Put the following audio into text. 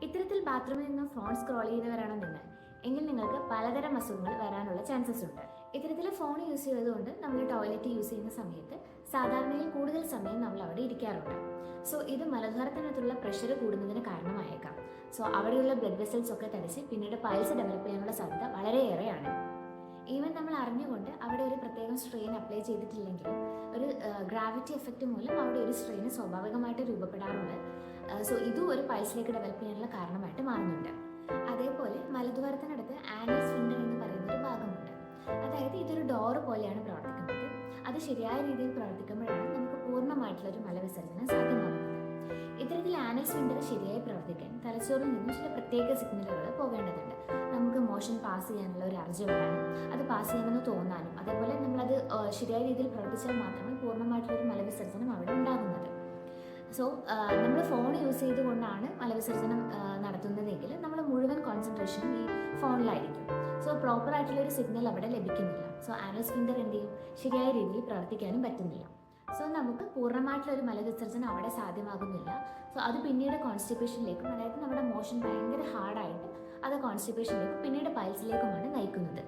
ഇത്തരത്തിൽ ബാത്റൂമിൽ നിന്ന് ഫോൺ സ്ക്രോൾ ചെയ്യുന്നവരാണോ നിങ്ങൾ എങ്കിൽ നിങ്ങൾക്ക് പലതരം അസുഖങ്ങൾ വരാനുള്ള ചാൻസസ് ഉണ്ട്. ഇത്തരത്തിൽ ഫോൺ യൂസ് ചെയ്തുകൊണ്ട് നമ്മൾ ടോയ്ലറ്റ് യൂസ് ചെയ്യുന്ന സമയത്ത് സാധാരണയിൽ കൂടുതൽ സമയം നമ്മൾ അവിടെ ഇരിക്കാറുണ്ട്. സോ ഇത് മലദ്വാരത്തിനകത്തുള്ള പ്രഷർ കൂടുന്നതിന് കാരണമായേക്കാം. സോ അവിടെയുള്ള ബ്ലഡ് വെസൽസ് ഒക്കെ തടിച്ച് പിന്നീട് പൈൽസ് ഡെവലപ്പ് ചെയ്യാനുള്ള സാധ്യത വളരെയേറെയാണ്. ഈവൻ നമ്മൾ അറിഞ്ഞുകൊണ്ട് അവിടെ ഒരു പ്രത്യേകം സ്ട്രെയിൻ അപ്ലൈ ചെയ്തിട്ടില്ലെങ്കിലും ഒരു ഗ്രാവിറ്റി എഫക്റ്റ് മൂലം അവിടെ ഒരു സ്ട്രെയിൻ സ്വാഭാവികമായിട്ട് രൂപപ്പെടാറുണ്ട്. സോ ഇതും ഒരു പൈൽസിലേക്ക് ഡെവലപ്പ് ചെയ്യാനുള്ള കാരണമായിട്ട് മാറുന്നുണ്ട്. അതേപോലെ മലദ്വാരത്തിനടുത്ത് ആനൽ സ്ഫിൻക്ടർ എന്ന് പറയുന്ന ഒരു ഭാഗമുണ്ട്. അതായത് ഇതൊരു ഡോറ് പോലെയാണ് പ്രവർത്തിക്കുന്നത്. അത് ശരിയായ രീതിയിൽ പ്രവർത്തിക്കുമ്പോഴാണ് നമുക്ക് പൂർണ്ണമായിട്ടുള്ള ഒരു മലവിസർജനം സാധ്യമാകുന്നത്. ഇത്തരത്തിൽ ആനൽ സ്ഫിൻക്ടർ ശരിയായി പ്രവർത്തിക്കാൻ തലച്ചോറിൽ നിന്നും ചില പ്രത്യേക സിഗ്നലുകൾ പോകേണ്ടതുണ്ട്. നമുക്ക് മോഷൻ പാസ് ചെയ്യാനുള്ള ഒരു അർജ് വരാനും അത് പാസ് ചെയ്യണമെന്ന് തോന്നാനും അതേപോലെ നമ്മളത് ശരിയായ രീതിയിൽ പ്രവർത്തിച്ചാൽ മാത്രമേ പൂർണ്ണമായിട്ടുള്ളൊരു മലവിസർജനം അവിടെ ഉണ്ടാകുന്നത്. സോ നമ്മൾ ഫോൺ യൂസ് ചെയ്തുകൊണ്ടാണ് മലവിസർജനം നടത്തുന്നതെങ്കിൽ നമ്മൾ മുഴുവൻ കോൺസെൻട്രേഷനും ഈ ഫോണിലായിരിക്കും. സോ പ്രോപ്പറായിട്ടുള്ളൊരു സിഗ്നൽ അവിടെ ലഭിക്കുന്നില്ല. സോ ആനൽ സ്ഫിൻക്ടർ എന്ത് ചെയ്യും, ശരിയായ രീതിയിൽ പ്രവർത്തിക്കാനും പറ്റുന്നില്ല. സോ നമുക്ക് പൂർണ്ണമായിട്ടുള്ളൊരു മലവിസർജനം അവിടെ സാധ്യമാകുന്നില്ല. സോ അത് പിന്നീട് കോൺസ്റ്റിപ്പേഷനിലേക്കും, അതായത് നമ്മുടെ മോഷൻ ഭയങ്കര ഹാർഡായിട്ട് അത് കോൺസ്റ്റിപ്പേഷനിലേക്കും പിന്നീട് പൈൽസിലേക്കുമാണ് നയിക്കുന്നത്.